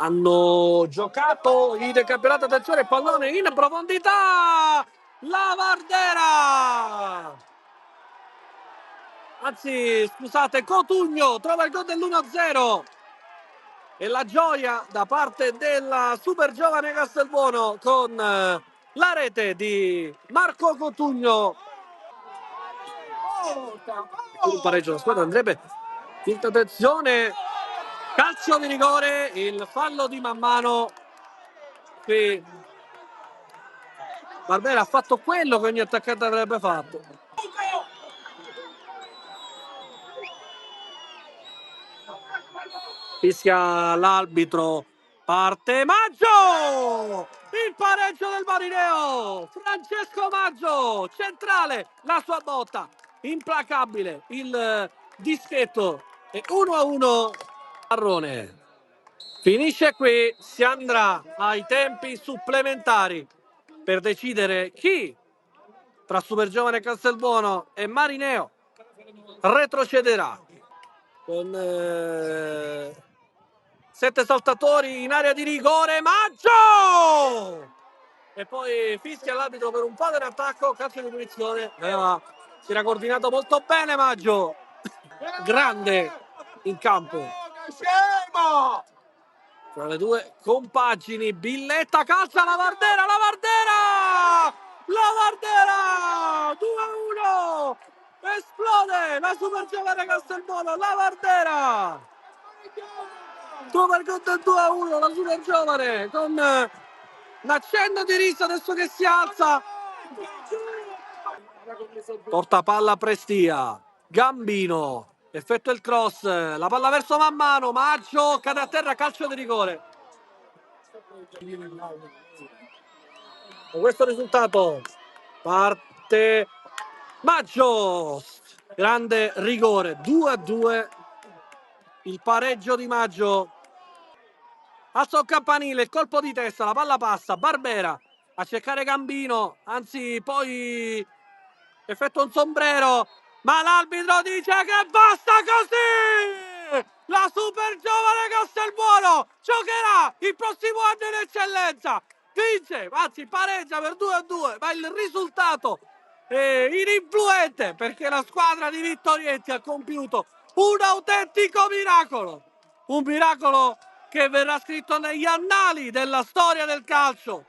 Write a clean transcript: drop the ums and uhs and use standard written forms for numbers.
hanno giocato il campionato, attenzione, pallone in profondità, la Vardera, anzi scusate, Cotugno trova il gol dell'1-0 e la gioia da parte della super giovane Castelbuono con la rete di Marco Cotugno. Un pareggio la squadra andrebbe, attenzione, calcio di rigore, il fallo di Mammano. Qui Barbera ha fatto quello che ogni attaccante avrebbe fatto. Fischia l'arbitro, parte Maggio! Il pareggio del Marineo! Francesco Maggio, centrale, la sua botta, implacabile, il dischetto e 1-1 Marrone. Finisce qui, si andrà ai tempi supplementari per decidere chi tra Supergiovane Castelbuono e Marineo retrocederà. Con 7 saltatori in area di rigore, Maggio! E poi fischia l'arbitro per un padre attacco, calcio di punizione. Si era coordinato molto bene Maggio, grande in campo. Tra le due compagini, Billetta calcia la Vardera, la Vardera! La Vardera! 2-1! Esplode la super giovane Castelbuono, la Vardera! Trova il gol del 2-1, la super giovane, con un accenno di riso adesso che si alza. Porta palla a Prestia, Gambino, effettua il cross, la palla verso Mammano, Maggio cade a terra, calcio di rigore. Con questo risultato parte Maggio, grande rigore, 2-2, il pareggio di Maggio. Alza un campanile, il colpo di testa, la palla passa, Barbera a cercare Gambino, anzi poi effettua un sombrero, ma l'arbitro dice che basta così! La super giovane Castelbuono giocherà il prossimo anno in eccellenza, vince, anzi pareggia per 2-2, ma il risultato è ininfluente perché la squadra di Vittorietti ha compiuto un autentico miracolo, un miracolo che verrà scritto negli annali della storia del calcio.